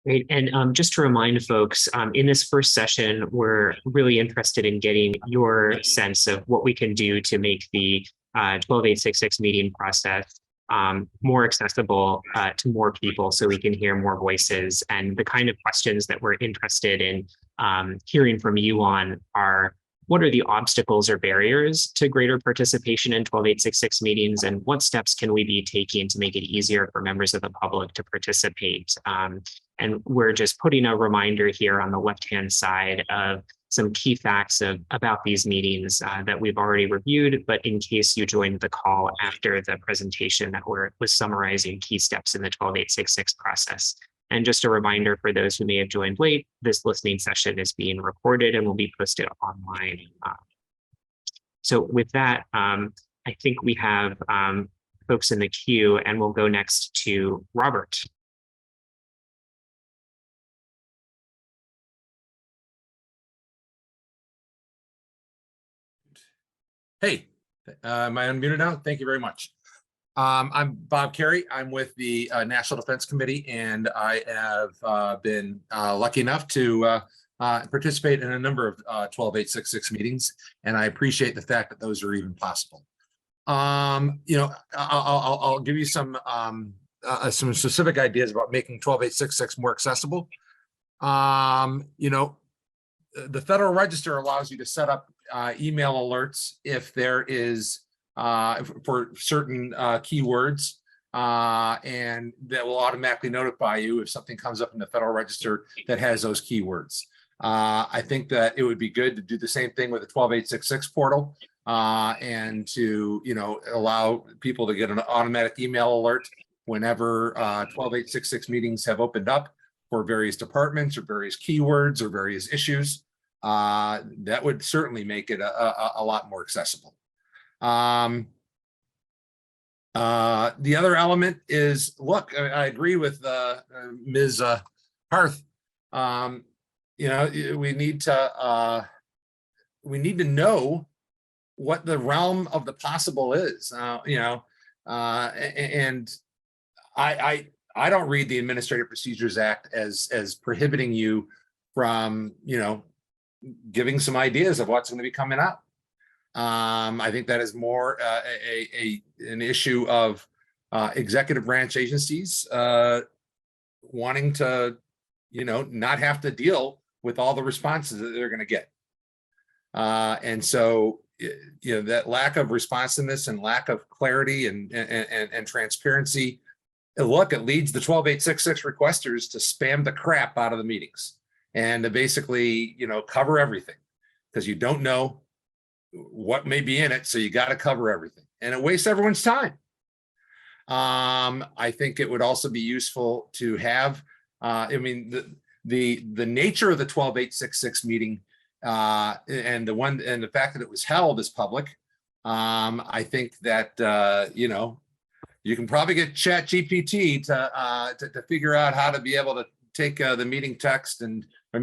Great. And just to remind folks, in this first session, we're really interested in getting your sense of what we can do to make the 12866 meeting process more accessible to more people so we can hear more voices. And the kind of questions that we're interested in hearing from you on are, what are the obstacles or barriers to greater participation in 12866 meetings, and what steps can we be taking to make it easier for members of the public to participate? And we're just putting a reminder here on the left-hand side of some key facts about these meetings that we've already reviewed, but in case you joined the call after the presentation that was summarizing key steps in the 12866 process. And just a reminder for those who may have joined late, this listening session is being recorded and will be posted online. So with that, I think we have folks in the queue, and we'll go next to Robert. Hey, am I unmuted now? Thank you very much. I'm Bob Carey. I'm with the National Defense Committee, and I have been lucky enough to participate in a number of 12866 meetings, and I appreciate the fact that those are even possible. You know, I'll give you some specific ideas about making 12866 more accessible. You know, the Federal Register allows you to set up email alerts if there is for certain keywords, and that will automatically notify you if something comes up in the Federal Register that has those keywords. I think that it would be good to do the same thing with the 12866 portal, and to, you know, allow people to get an automatic email alert whenever 12866 meetings have opened up for various departments or various keywords or various issues. That would certainly make it a lot more accessible. The other element is, look, I agree with Ms. Harth. You know, we need to know what the realm of the possible is. You know, and I don't read the Administrative Procedures Act as prohibiting you from, you know, giving some ideas of what's going to be coming out. I think that is more an issue of executive branch agencies wanting to, you know, not have to deal with all the responses that they're going to get. And so, you know, that lack of responsiveness and lack of clarity and transparency, look, it leads the 12866 requesters to spam the crap out of the meetings and to basically, you know, cover everything because you don't know what may be in it. So you got to cover everything, and it wastes everyone's time. I think it would also be useful to have, I mean, the nature of the 12866 meeting and the fact that it was held as public. I think that, you know, you can probably get ChatGPT to figure out how to be able to take the meeting text and the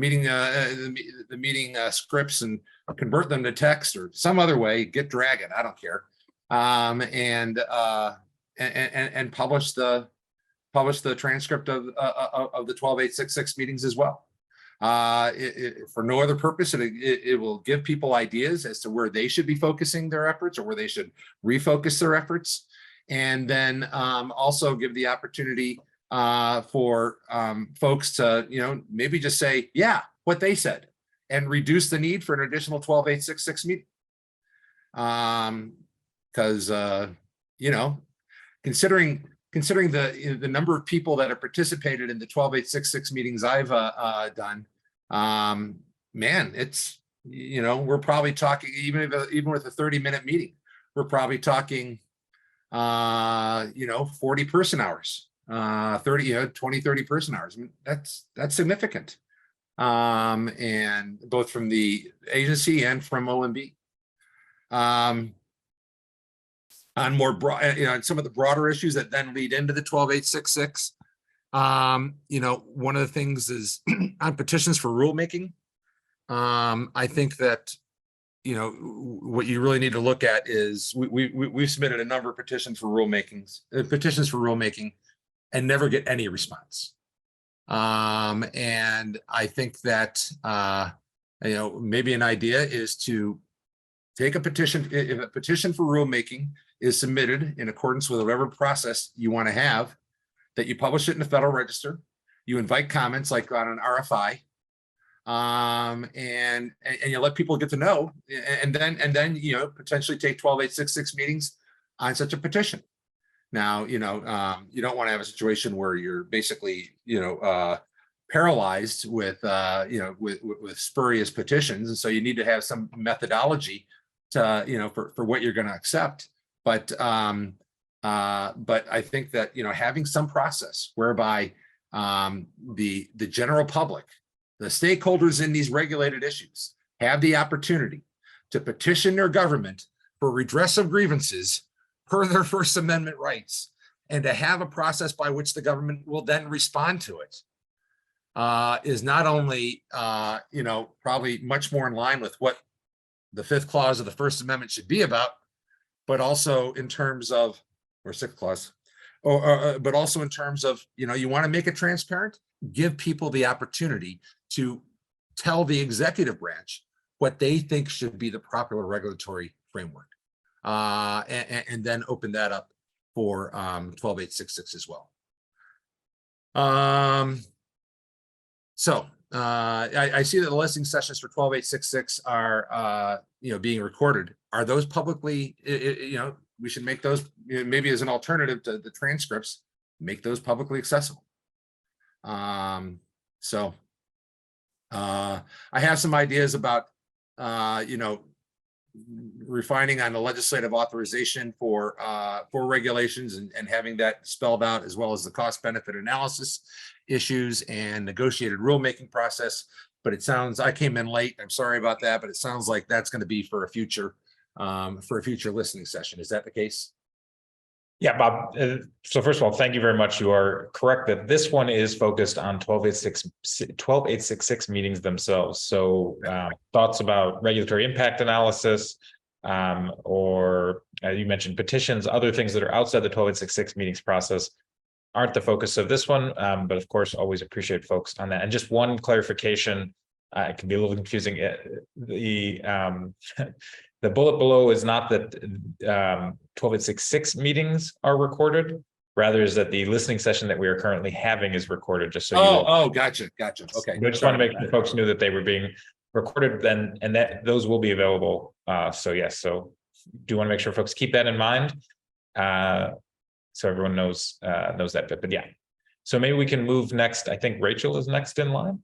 meeting scripts and convert them to text or some other way, get Dragon, I don't care, and publish the transcript of the 12866 meetings as well. For no other purpose, it will give people ideas as to where they should be focusing their efforts or where they should refocus their efforts, and then also give the opportunity for folks to, you know, maybe just say, yeah, what they said, and reduce the need for an additional 12866 meeting. Because you know, considering the number of people that have participated in the 12866 meetings I've done, man, it's, you know, we're probably talking, even with a 30-minute meeting, we're probably talking, you know, 40 person hours. 20-30 person hours. I mean, that's significant, and both from the agency and from OMB. On more broad, you know, some of the broader issues that then lead into the 12866. You know, one of the things is on petitions for rulemaking. I think that, you know, what you really need to look at is we've submitted a number of petitions for rulemaking, and never get any response. And I think that, maybe an idea is to take a petition, if a petition for rulemaking is submitted in accordance with whatever process you want to have, that you publish it in the Federal Register, you invite comments like on an RFI, and you let people get to know, and then potentially take 12.866 meetings on such a petition. Now, you don't want to have a situation where you're basically, paralyzed with, with spurious petitions. And so you need to have some methodology to, for what you're going to accept. But I think that, having some process whereby the general public, the stakeholders in these regulated issues have the opportunity to petition their government for redress of grievances per their First Amendment rights, and to have a process by which the government will then respond to it, is not only, probably much more in line with what the fifth clause of the First Amendment should be about, but also in terms of, or sixth clause, but also in terms of, you want to make it transparent, give people the opportunity to tell the executive branch what they think should be the proper regulatory framework, and then open that up for 12.866 as well. I see that the listening sessions for 12.866 are being recorded. Are those publicly, we should make those, maybe as an alternative to the transcripts, make those publicly accessible. I have some ideas about, refining on the legislative authorization for regulations, and having that spelled out, as well as the cost benefit analysis issues and negotiated rulemaking process. But it sounds, I came in late, I'm sorry about that, but it sounds like that's going to be for a future listening session. Is that the case? Yeah, Bob. So first of all, thank you very much. You are correct that this one is focused on 12.866 meetings themselves. So thoughts about regulatory impact analysis, or you mentioned petitions, other things that are outside the 12.866 meetings process aren't the focus of this one. But of course, always appreciate folks on that. And just one clarification, it can be a little confusing. The bullet below is not that 12.866 meetings are recorded, rather is that the listening session that we are currently having is recorded, just so gotcha. Okay. I just want to make sure folks knew that they were being recorded then, and that those will be available. So yes, so do want to make sure folks keep that in mind. So everyone knows that bit, but yeah. So maybe we can move next. I think Rachel is next in line.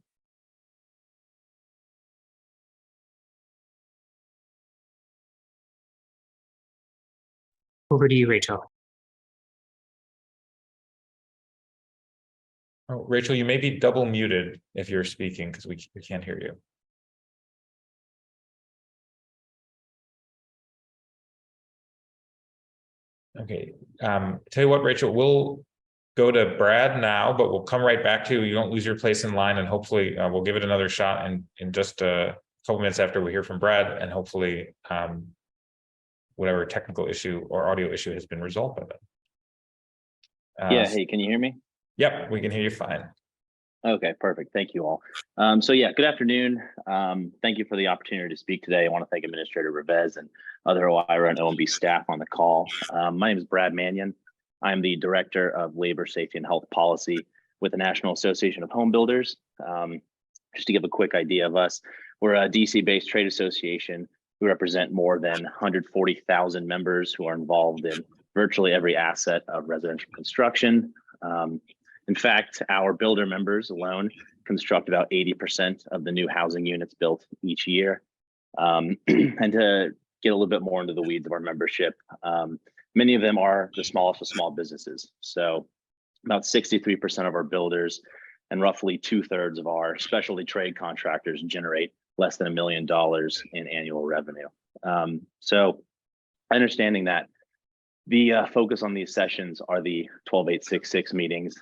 Over to you, Rachel. Oh, Rachel, you may be double muted if you're speaking, because we can't hear you. Okay, tell you what, Rachel, we'll go to Brad now, but we'll come right back to you. You don't lose your place in line, and hopefully we'll give it another shot in just a couple minutes after we hear from Brad, and hopefully whatever technical issue or audio issue has been resolved by then. Yeah, hey, can you hear me? Yep, we can hear you fine. Okay, perfect. Thank you all. So yeah, good afternoon. Thank you for the opportunity to speak today. I want to thank Administrator Revez and other OIRA and OMB staff on the call. My name is Brad Mannion. I'm the Director of Labor, Safety, and Health Policy with the National Association of Home Builders. Just to give a quick idea of us, we're a DC-based trade association. We represent more than 140,000 members who are involved in virtually every asset of residential construction. In fact, our builder members alone construct about 80% of the new housing units built each year. And to get a little bit more into the weeds of our membership, many of them are the smallest of small businesses. So about 63% of our builders and roughly 2/3 of our specialty trade contractors generate less than $1 million in annual revenue. So understanding that the focus on these sessions are the 12.866 meetings,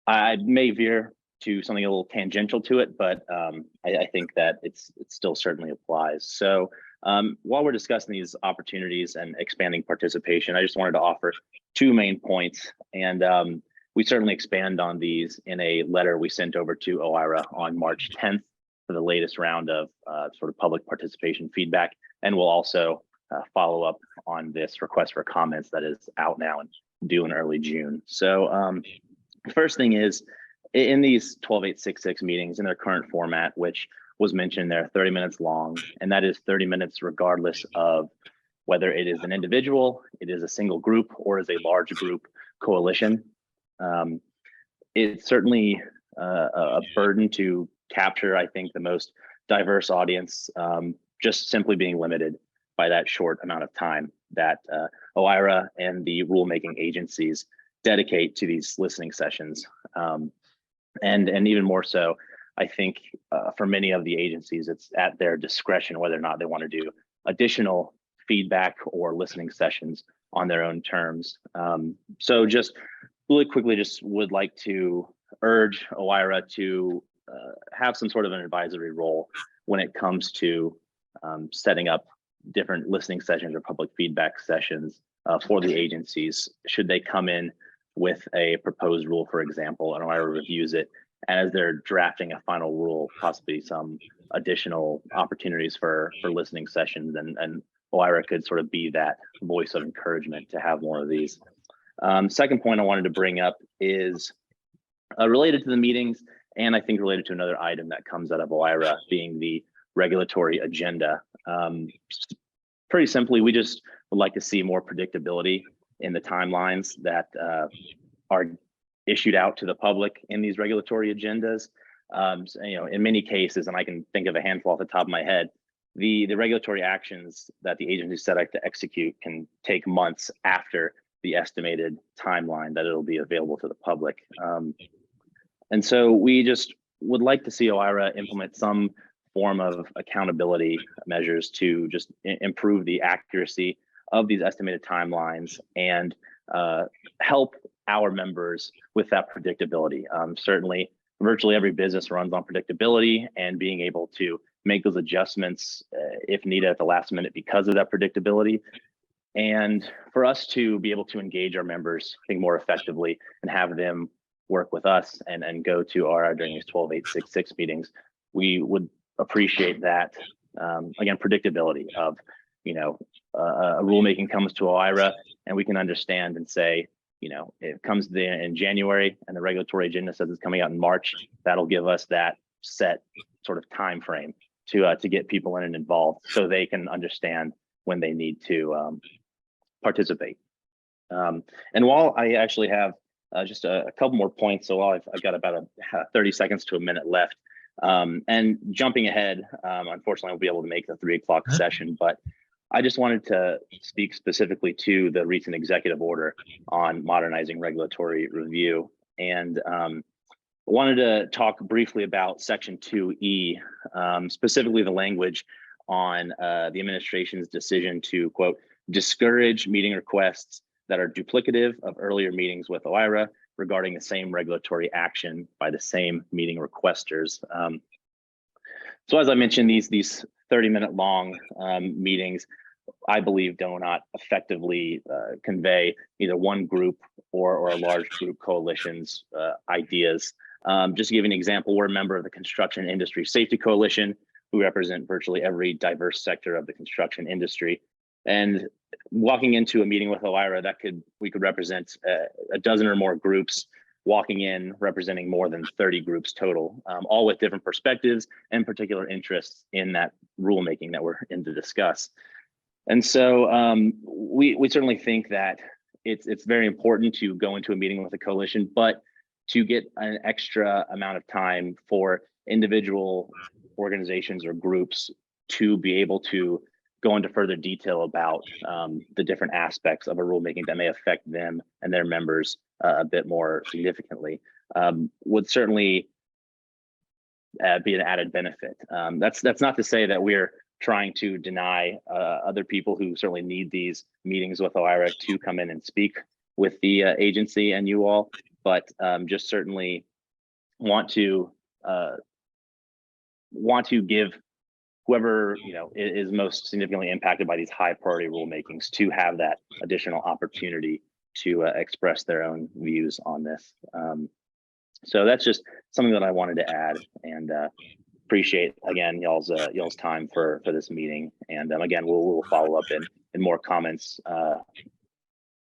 I may veer to something a little tangential to it, but I think that it still certainly applies. So while we're discussing these opportunities and expanding participation, I just wanted to offer two main points. And we certainly expand on these in a letter we sent over to OIRA on March 10th for the latest round of sort of public participation feedback. And we'll also follow up on this request for comments that is out now and due in early June. So the first thing is, in these 12866 meetings in their current format, which was mentioned, they're 30 minutes long, and that is 30 minutes regardless of whether it is an individual, it is a single group, or is a large group coalition. It's certainly a burden to capture, I think, the most diverse audience, just simply being limited by that short amount of time that OIRA and the rulemaking agencies dedicate to these listening sessions. And even more so, I think for many of the agencies, it's at their discretion whether or not they want to do additional feedback or listening sessions on their own terms. So just really quickly, just would like to urge OIRA to have some sort of an advisory role when it comes to setting up different listening sessions or public feedback sessions for the agencies. Should they come in with a proposed rule, for example, and OIRA reviews it, as they're drafting a final rule, possibly some additional opportunities for listening sessions, and OIRA could sort of be that voice of encouragement to have more of these. Second point I wanted to bring up is related to the meetings, and I think related to another item that comes out of OIRA, being the regulatory agenda. Pretty simply, we just would like to see more predictability in the timelines that are issued out to the public in these regulatory agendas. So, in many cases, and I can think of a handful off the top of my head, the regulatory actions that the agency set out to execute can take months after the estimated timeline that it'll be available to the public. And so we just would like to see OIRA implement some form of accountability measures to just improve the accuracy of these estimated timelines and help our members with that predictability. Certainly, virtually every business runs on predictability, and being able to make those adjustments if needed at the last minute because of that predictability. And for us to be able to engage our members, I think, more effectively and have them work with us and go to OIRA during these 12866 meetings, we would appreciate that. Again, predictability of, a rulemaking comes to OIRA and we can understand and say, it comes there in January and the regulatory agenda says it's coming out in March. That'll give us that set sort of time frame to get people in and involved so they can understand when they need to participate. And while I actually have just a couple more points, so I've got about 30 seconds to a minute left. And jumping ahead, unfortunately, I won't be able to make the 3 o'clock session, but I just wanted to speak specifically to the recent executive order on modernizing regulatory review. And wanted to talk briefly about Section 2E, specifically the language on the administration's decision to, quote, discourage meeting requests that are duplicative of earlier meetings with OIRA regarding the same regulatory action by the same meeting requesters. So as I mentioned, these 30-minute long meetings, I believe, do not effectively convey either one group or a large group coalition's ideas. Just to give you an example, we're a member of the Construction Industry Safety Coalition, who represent virtually every diverse sector of the construction industry. And walking into a meeting with OIRA, we could represent a dozen or more groups walking in, representing more than 30 groups total, all with different perspectives and particular interests in that rulemaking that we're in to discuss. And so we certainly think that it's very important to go into a meeting with a coalition, but to get an extra amount of time for individual organizations or groups to be able to go into further detail about the different aspects of a rulemaking that may affect them and their members a bit more significantly would certainly be an added benefit. That's not to say that we're trying to deny other people who certainly need these meetings with OIRA to come in and speak with the agency and you all, but just certainly want to give whoever is most significantly impacted by these high priority rulemakings to have that additional opportunity to express their own views on this. So that's just something that I wanted to add, and appreciate again y'all's time for this meeting. And again, we'll follow up in more comments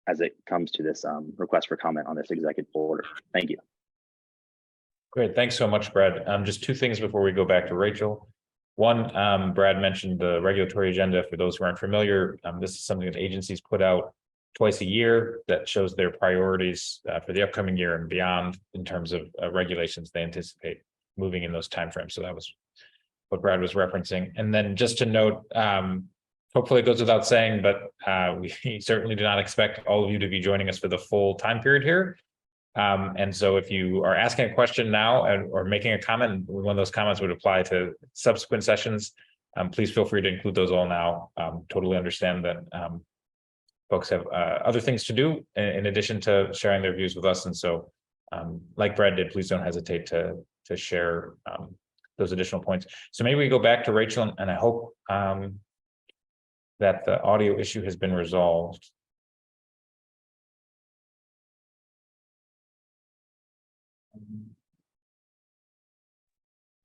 as it comes to this request for comment on this executive order. Thank you. Great, thanks so much, Brad. Just two things before we go back to Rachel. One, Brad mentioned the regulatory agenda. For those who aren't familiar, this is something that agencies put out twice a year that shows their priorities for the upcoming year and beyond in terms of regulations they anticipate moving in those timeframes. So that was what Brad was referencing. And then just to note, hopefully it goes without saying, but we certainly do not expect all of you to be joining us for the full time period here. And so if you are asking a question now or making a comment, one of those comments would apply to subsequent sessions, please feel free to include those all now. Totally understand that folks have other things to do in addition to sharing their views with us. And so like Brad did, please don't hesitate to share those additional points. So maybe we go back to Rachel, and I hope that the audio issue has been resolved.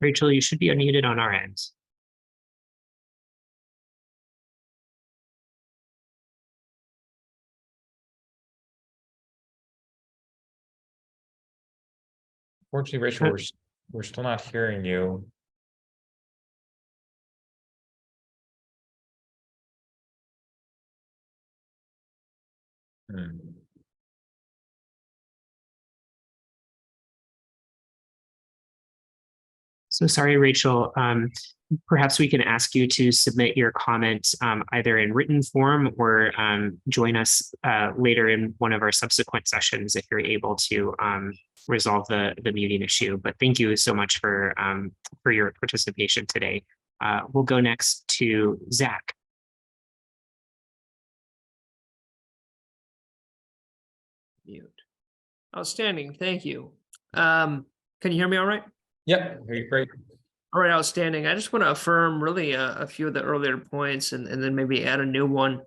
Rachel, you should be unmuted on our end. Fortunately, Rachel, we're still not hearing you. So sorry, Rachel. Perhaps we can ask you to submit your comment either in written form or join us later in one of our subsequent sessions if you're able to resolve the muting issue. But thank you so much for your participation today. We'll go next to Zach. Mute. Outstanding. Thank you. Can you hear me all right? Yep, very great. All right, outstanding. I just want to affirm really a few of the earlier points and then maybe add a new one.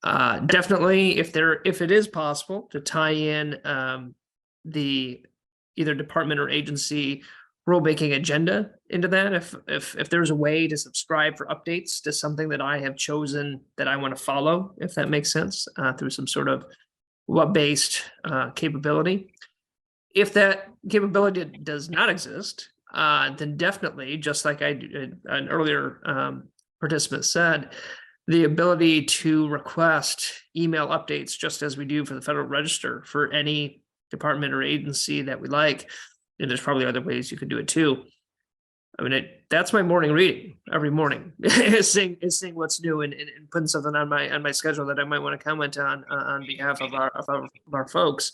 Definitely, if it is possible to tie in the either department or agency rulemaking agenda into that, if there's a way to subscribe for updates to something that I have chosen that I want to follow, if that makes sense, through some sort of web-based capability. If that capability does not exist, then definitely, just like an earlier participant said, the ability to request email updates, just as we do for the Federal Register, for any department or agency that we like. And there's probably other ways you could do it too. I mean, that's my morning reading every morning, is seeing what's new and putting something on my schedule that I might want to comment on behalf of our folks.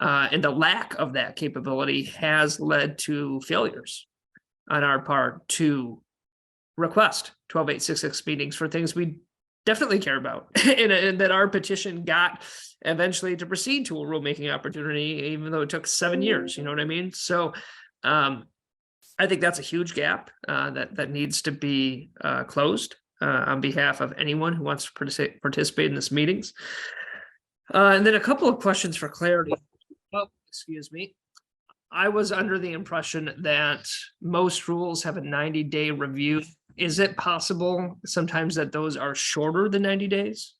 And the lack of that capability has led to failures on our part to request 12866 meetings for things we definitely care about, and that our petition got eventually to proceed to a rulemaking opportunity, even though it took 7 years. You know what I mean? So I think that's a huge gap that needs to be closed on behalf of anyone who wants to participate in this meetings. And then a couple of questions for clarity. Oh, excuse me. I was under the impression that most rules have a 90-day review. Is it possible sometimes that those are shorter than 90 days?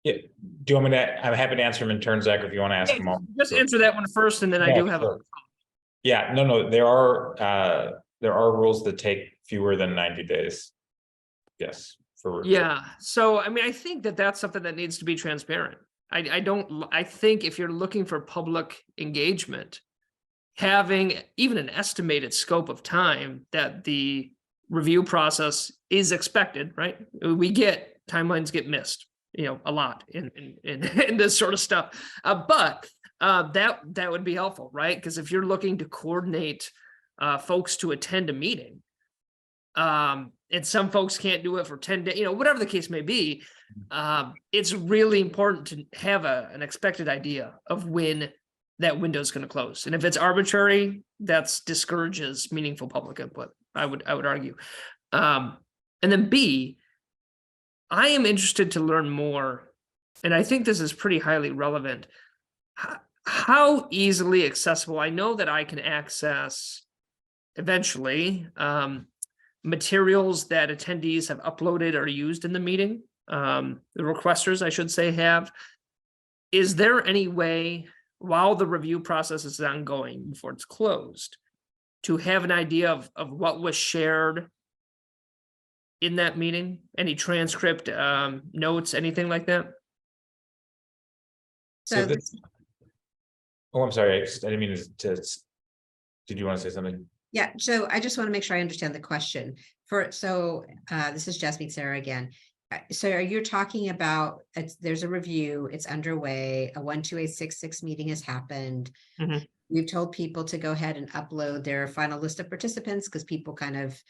Yeah. Do you want me to? I'm happy to answer them in turn, Zach, if you want to ask them all. Just answer that one first, and then I do have sure. Yeah, no, there are rules that take fewer than 90 days. Yes. Yeah. So, I mean, I think that's something that needs to be transparent. I think if you're looking for public engagement, having even an estimated scope of time that the review process is expected, right? Timelines get missed, a lot in this sort of stuff. But that would be helpful, right? Because if you're looking to coordinate folks to attend a meeting, and some folks can't do it for 10 days, whatever the case may be, it's really important to have an expected idea of when that window is going to close. And if it's arbitrary, that discourages meaningful public input, I would argue. And then B, I am interested to learn more and I think this is pretty highly relevant. How easily accessible? I know that I can access eventually materials that attendees have uploaded or used in the meeting. The requesters, I should say, have. Is there any way, while the review process is ongoing before it's closed, to have an idea of what was shared in that meeting? Any transcript, notes, anything like that? So this, oh, I'm sorry, I didn't mean to, did you want to say something? Yeah, so I just want to make sure I understand the question. This is Jasmine Sarah again. So are you talking about, there's a review, it's underway, a 12866 meeting has happened. Mhm. We've told people to go ahead and upload their final list of participants because people kind of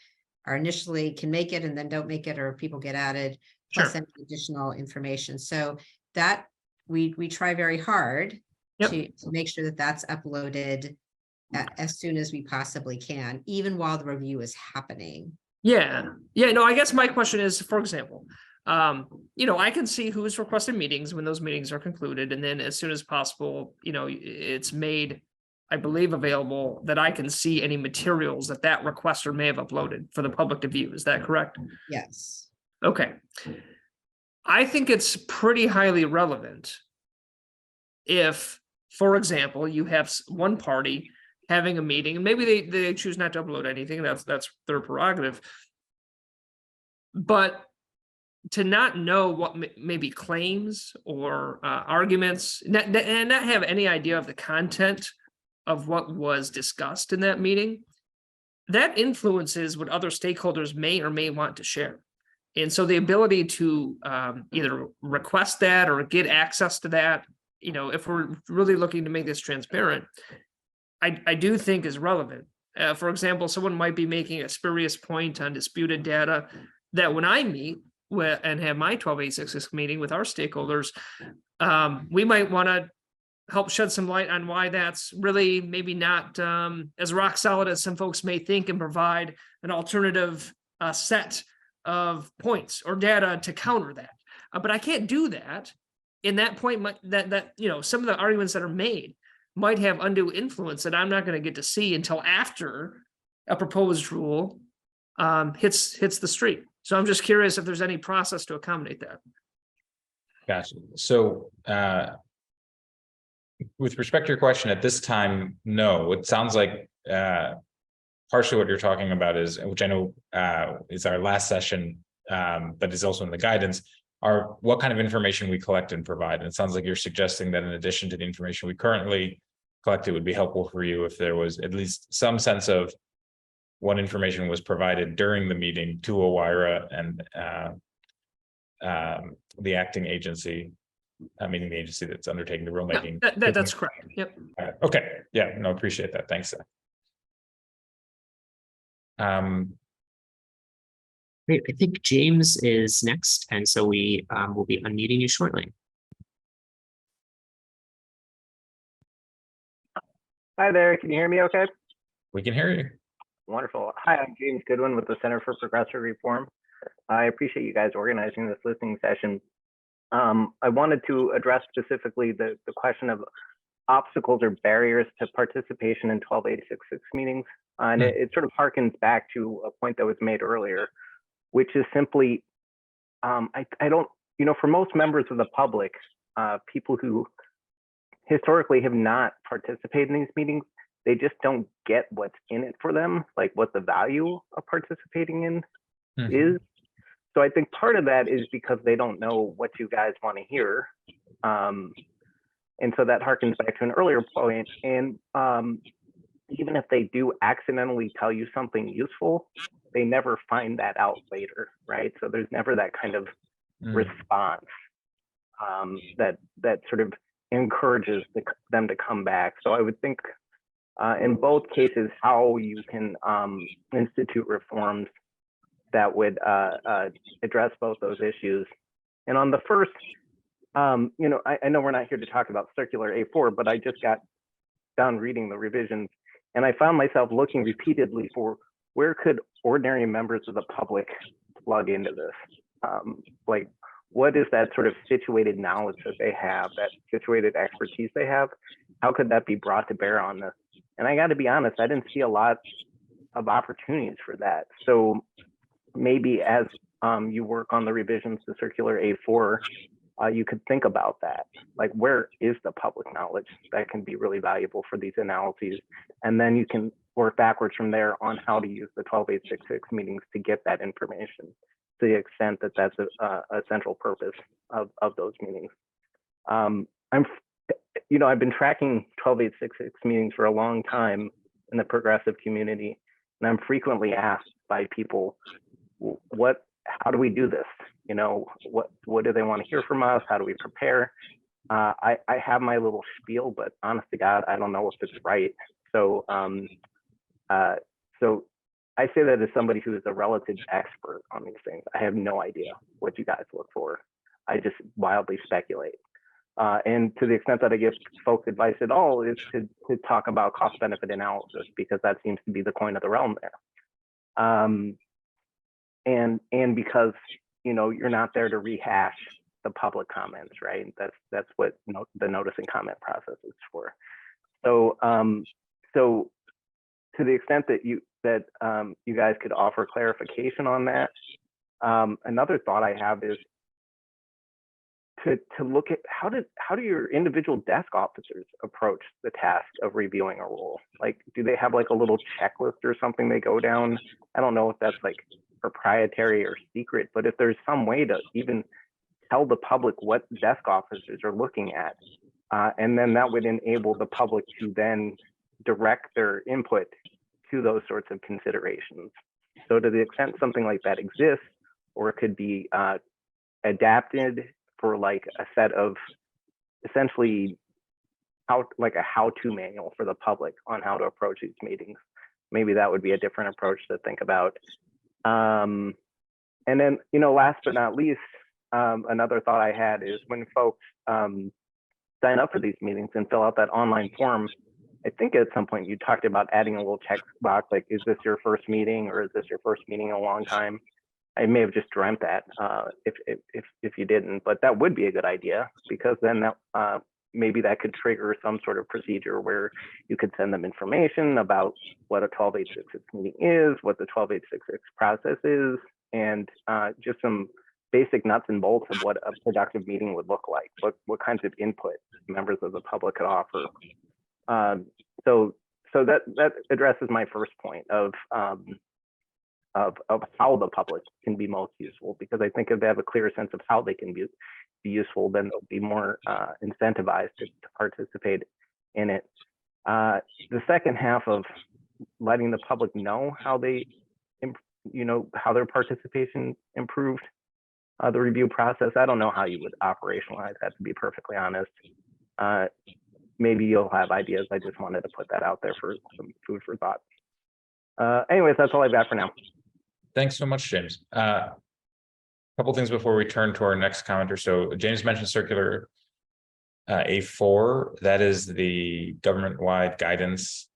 are initially can make it and then don't make it, or people get added, plus Sure. any additional information. So that we try very hard Yep. to make sure that that's uploaded as soon as we possibly can, even while the review is happening. Yeah. No, I guess my question is, for example, I can see who's requested meetings when those meetings are concluded. And then as soon as possible, it's made, I believe, available that I can see any materials that requester may have uploaded for the public to view. Is that correct? Yes. Okay. I think it's pretty highly relevant if, for example, you have one party having a meeting, and maybe they choose not to upload anything. That's their prerogative. But to not know what maybe claims or arguments, and not have any idea of the content of what was discussed in that meeting, that influences what other stakeholders may or may want to share. And so the ability to either request that or get access to that, if we're really looking to make this transparent, I do think is relevant. For example, someone might be making a spurious point on disputed data that when I meet and have my 12866 meeting with our stakeholders, we might want to help shed some light on why that's really maybe not as rock solid as some folks may think, and provide an alternative set of points or data to counter that. But I can't do that. In that point, some of the arguments that are made might have undue influence that I'm not going to get to see until after a proposed rule hits the street. So I'm just curious if there's any process to accommodate that. Gotcha. So with respect to your question, at this time, no. It sounds like partially what you're talking about is, which I know is our last session, but is also in the guidance, are what kind of information we collect and provide. And it sounds like you're suggesting that in addition to the information we currently collect, it would be helpful for you if there was at least some sense of what information was provided during the meeting to OIRA and the acting agency, meaning the agency that's undertaking the rulemaking. That's correct. Yep. Okay. Yeah. No, appreciate that. Thanks. Great. I think James is next, and so we will be unmuting you shortly. Hi there, can you hear me okay? We can hear you. Wonderful. Hi, I'm James Goodwin with the Center for Progressive Reform. I appreciate you guys organizing this listening session. I wanted to address specifically the question of obstacles or barriers to participation in 12866 meetings. And it sort of harkens back to a point that was made earlier, which is simply, I don't, for most members of the public, people who historically have not participated in these meetings, they just don't get what's in it for them, like what the value of participating in is. So I think part of that is because they don't know what you guys want to hear. And so that harkens back to an earlier point. And even if they do accidentally tell you something useful, they never find that out later, right? So there's never that kind of response that sort of encourages them to come back. So I would think in both cases, how you can institute reforms that would address both those issues. And on the first, I know we're not here to talk about Circular A4, but I just got done reading the revisions, and I found myself looking repeatedly for where could ordinary members of the public plug into this? Like, what is that sort of situated knowledge that they have, that situated expertise they have? How could that be brought to bear on this? And I got to be honest, I didn't see a lot of opportunities for that. So maybe as you work on the revisions to Circular A4, you could think about that. Like, where is the public knowledge that can be really valuable for these analyses? And then you can work backwards from there on how to use the 12866 meetings to get that information, to the extent that that's a central purpose of those meetings. I've been tracking 12866 meetings for a long time in the progressive community, and I'm frequently asked by people, how do we do this? What do they want to hear from us? How do we prepare? I have my little spiel, but honest to God, I don't know if it's right. So I say that as somebody who is a relative expert on these things. I have no idea what you guys look for. I just wildly speculate. And to the extent that I give folks advice at all is to talk about cost benefit analysis, because that seems to be the coin of the realm there. And because you're not there to rehash the public comments, right? That's what the notice and comment process is for. So to the extent that you guys could offer clarification on that, another thought I have is to look at how do your individual desk officers approach the task of reviewing a rule? Like, do they have like a little checklist or something they go down? I don't know if that's like proprietary or secret, but if there's some way to even tell the public what desk officers are looking at, and then that would enable the public to then direct their input to those sorts of considerations. So to the extent something like that exists, or it could be adapted for like a set of essentially like a how-to manual for the public on how to approach these meetings, maybe that would be a different approach to think about. And then, last but not least, another thought I had is when folks sign up for these meetings and fill out that online form, I think at some point you talked about adding a little checkbox, like, is this your first meeting, or is this your first meeting in a long time? I may have just dreamt that if you didn't, but that would be a good idea, because then that maybe that could trigger some sort of procedure where you could send them information about what a 12866 meeting is, what the 12866 process is, and just some basic nuts and bolts of what a productive meeting would look like, what kinds of input members of the public could offer. So that addresses my first point of how the public can be most useful, because I think if they have a clear sense of how they can be useful, then they'll be more incentivized to participate in it. The second half of letting the public know how how their participation improved the review process, I don't know how you would operationalize that, to be perfectly honest. Maybe you'll have ideas. I just wanted to put that out there for some food for thought. Anyways, that's all I've got for now. Thanks so much, James. A couple things before we turn to our next commenter. So James mentioned Circular A4. That is the government-wide guidance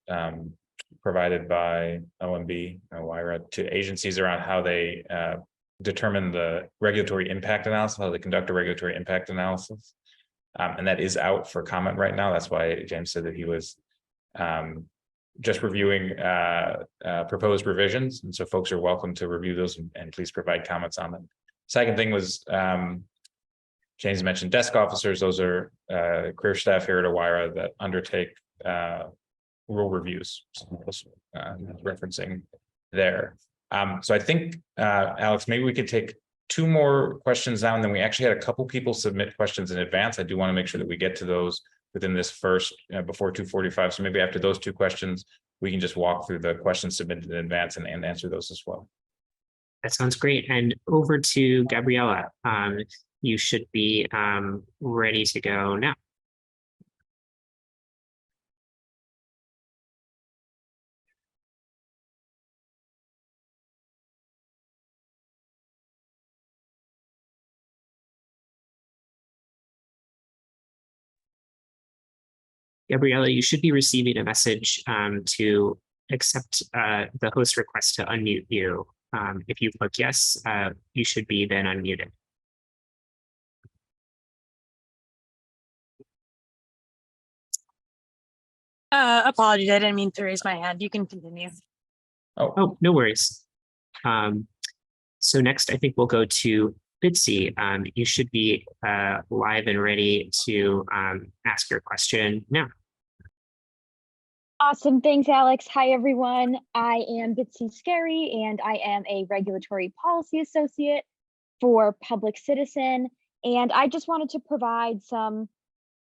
provided by OMB, OIRA, to agencies around how they determine the regulatory impact analysis, how they conduct a regulatory impact analysis. And that is out for comment right now. That's why James said that he was just reviewing proposed revisions. And so folks are welcome to review those and please provide comments on them. Second thing was, James mentioned desk officers. Those are career staff here at OIRA that undertake rule reviews, referencing there. So I think, Alex, maybe we could take two more questions now, and then we actually had a couple people submit questions in advance. I do want to make sure that we get to those within this first, before 2:45. So maybe after those two questions, we can just walk through the questions submitted in advance and answer those as well. That sounds great. And over to Gabriella. You should be ready to go now. Gabriella, you should be receiving a message to accept the host request to unmute you. If you click yes, you should be then unmuted. Apologies, I didn't mean to raise my hand. You can continue. Oh, no worries. So next, I think we'll go to Bitsy. You should be live and ready to ask your question now. Awesome. Thanks, Alex. Hi, everyone. I am Bitsy Scary, and I am a regulatory policy associate for Public Citizen. And I just wanted to provide some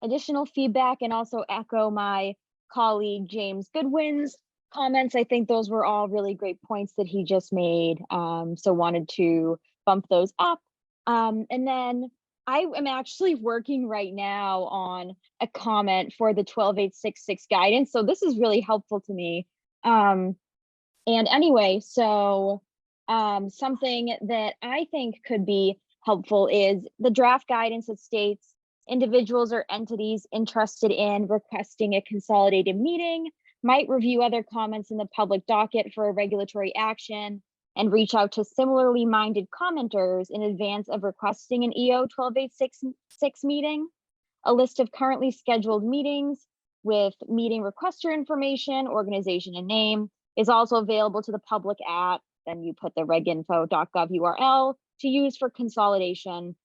additional feedback and also echo my colleague James Goodwin's comments. I think those were all really great points that he just made. So wanted to bump those up. And then I am actually working right now on a comment for the 12866 guidance. So this is really helpful to me. And anyway, so something that I think could be helpful is the draft guidance that states individuals or entities interested in requesting a consolidated meeting might review other comments in the public docket for a regulatory action and reach out to similarly minded commenters in advance of requesting an EO 12866 meeting. A list of currently scheduled meetings with meeting requester information, organization, and name is also available to the public at, then you put the reginfo.gov URL to use for consolidation.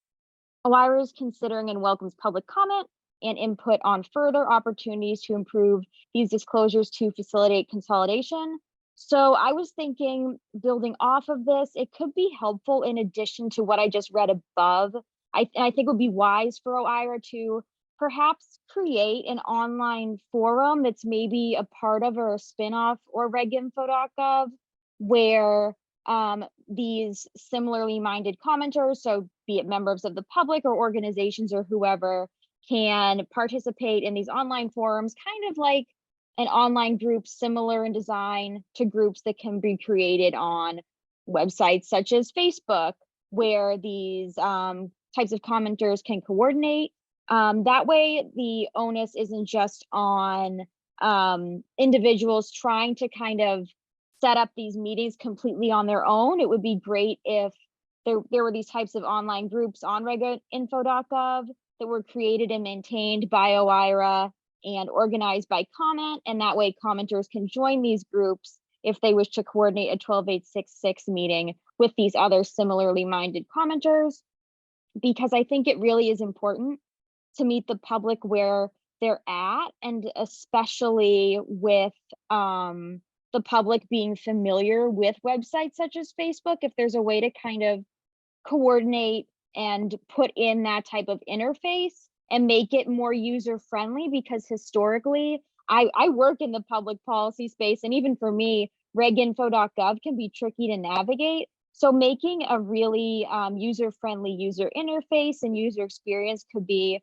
OIRA is considering and welcomes public comment and input on further opportunities to improve these disclosures to facilitate consolidation. So I was thinking, building off of this, it could be helpful in addition to what I just read above. I think it would be wise for OIRA to perhaps create an online forum that's maybe a part of or a spinoff or reginfo.gov where these similarly minded commenters, so be it members of the public or organizations or whoever, can participate in these online forums, kind of like an online group similar in design to groups that can be created on websites such as Facebook, where these types of commenters can coordinate. That way, the onus isn't just on individuals trying to kind of set up these meetings completely on their own. It would be great if there were these types of online groups on reginfo.gov that were created and maintained by OIRA and organized by comment. And that way commenters can join these groups if they wish to coordinate a 12866 meeting with these other similarly minded commenters, because I think it really is important to meet the public where they're at, and especially with the public being familiar with websites such as Facebook, if there's a way to kind of coordinate and put in that type of interface and make it more user friendly, because historically I work in the public policy space, and even for me, reginfo.gov can be tricky to navigate. So making a really user-friendly user interface and user experience could be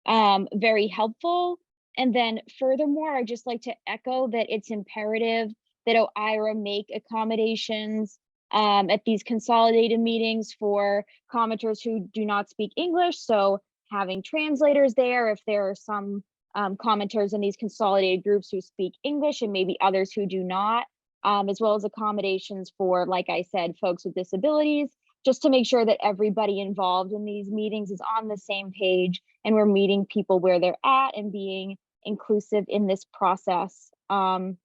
very helpful. And then furthermore, I'd just like to echo that it's imperative that OIRA make accommodations at these consolidated meetings for commenters who do not speak English. So having translators there, if there are some commenters in these consolidated groups who speak English and maybe others who do not, as well as accommodations for, like I said, folks with disabilities, just to make sure that everybody involved in these meetings is on the same page and we're meeting people where they're at and being inclusive in this process. And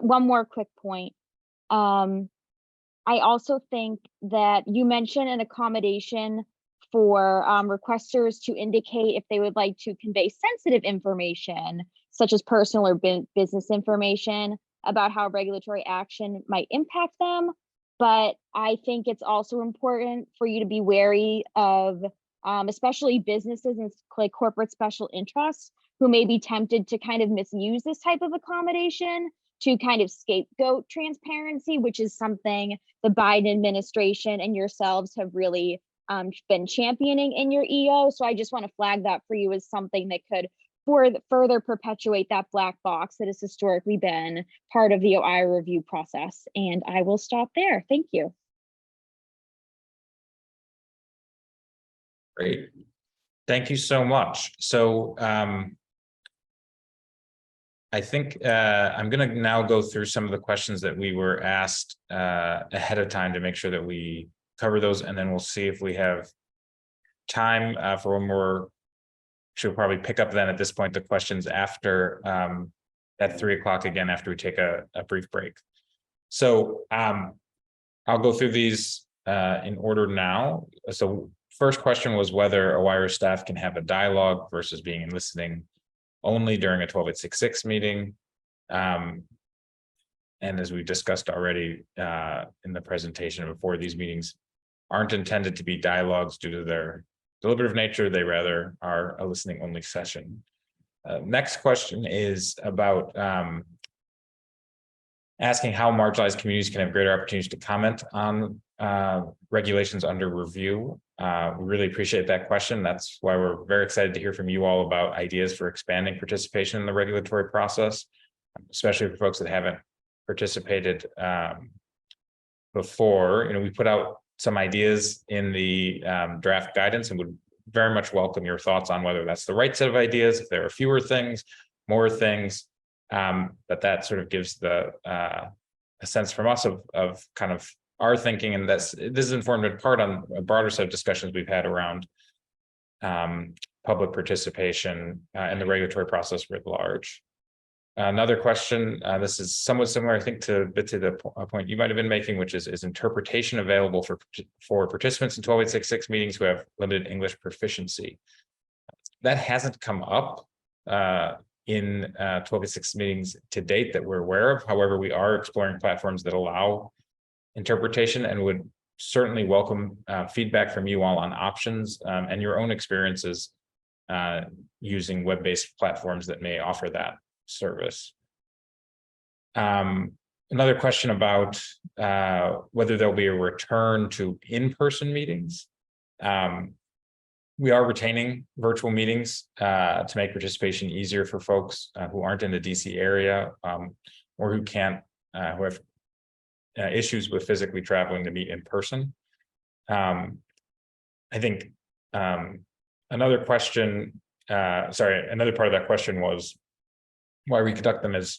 one more quick point. I also think that you mentioned an accommodation for requesters to indicate if they would like to convey sensitive information, such as personal or business information about how regulatory action might impact them. But I think it's also important for you to be wary of, especially businesses and like corporate special interests who may be tempted to kind of misuse this type of accommodation to kind of scapegoat transparency, which is something the Biden administration and yourselves have really been championing in your EO. So I just want to flag that for you as something that could further perpetuate that black box that has historically been part of the OIRA review process. And I will stop there. Thank you. Great. Thank you so much. So I think I'm going to now go through some of the questions that we were asked ahead of time to make sure that we cover those, and then we'll see if we have time for one more. She'll probably pick up then at this point the questions after at 3 o'clock again after we take a brief break. So I'll go through these in order now. So first question was whether OIRA staff can have a dialogue versus being in listening only during a 12.866 meeting. And as we discussed already in the presentation before, these meetings aren't intended to be dialogues due to their deliberative nature. They rather are a listening only session. Next question is about asking how marginalized communities can have greater opportunities to comment on regulations under review. We really appreciate that question. That's why we're very excited to hear from you all about ideas for expanding participation in the regulatory process, especially for folks that haven't participated before. You know, we put out some ideas in the draft guidance and would very much welcome your thoughts on whether that's the right set of ideas, if there are fewer things, more things, but that sort of gives the a sense from us of kind of our thinking, and this is informed in part on a broader set of discussions we've had around public participation in the regulatory process writ large. Another question, this is somewhat similar, I think, to the point you might have been making, which is interpretation available for participants in 12.866 meetings who have limited English proficiency? That hasn't come up in 12.866 meetings to date that we're aware of. However, we are exploring platforms that allow interpretation and would certainly welcome feedback from you all on options and your own experiences using web-based platforms that may offer that service. Another question about whether there'll be a return to in-person meetings. We are retaining virtual meetings to make participation easier for folks who aren't in the DC area or who can't, who have issues with physically traveling to meet in person. I think another question, another part of that question was why we conduct them as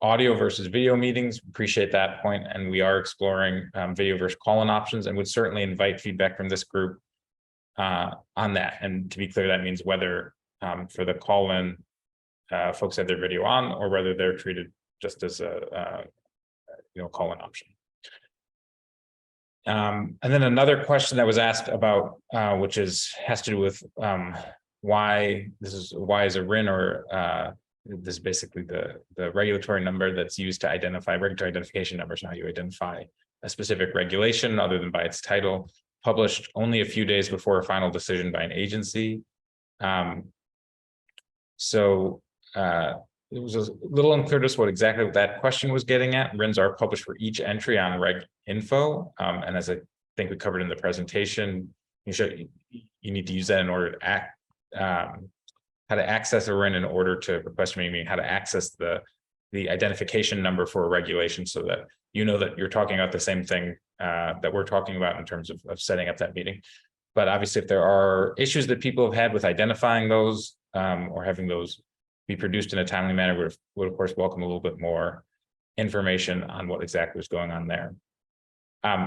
audio versus video meetings. Appreciate that point, and we are exploring video versus call-in options, and would certainly invite feedback from this group on that. And to be clear, that means whether for the call-in folks have their video on, or whether they're treated just as a call-in option. And then another question that was asked about, which has to do with why is a RIN, or this is basically the regulatory number that's used to identify regulatory identification numbers, and how you identify a specific regulation other than by its title, published only a few days before a final decision by an agency. So it was a little unclear to us what exactly that question was getting at. RINs are published for each entry on Reg Info, and as I think we covered in the presentation, you need to use that in order to how to access a RIN in order to request a meeting, how to access the identification number for a regulation, so that you know that you're talking about the same thing that we're talking about in terms of setting up that meeting. But obviously, if there are issues that people have had with identifying those or having those be produced in a timely manner, would of course welcome a little bit more information on what exactly was going on there.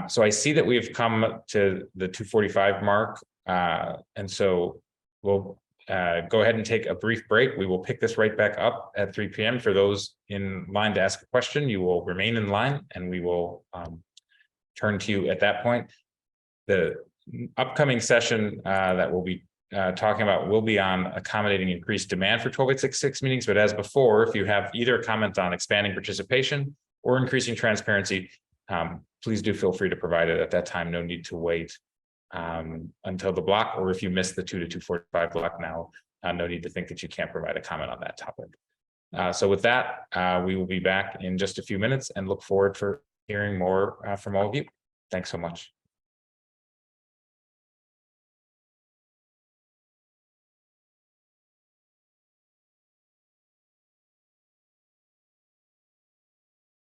So I see that we've come to the 2:45 mark, and so we'll go ahead and take a brief break. We will pick this right back up at 3 p.m. For those in line to ask a question, you will remain in line, and we will turn to you at that point. The upcoming session that we'll be talking about will be on accommodating increased demand for 12.866 meetings. But as before, if you have either a comment on expanding participation or increasing transparency, please do feel free to provide it at that time. No need to wait until the block, or if you missed the 2 to 2:45 block now, no need to think that you can't provide a comment on that topic. So with that, we will be back in just a few minutes and look forward for hearing more from all of you. Thanks so much.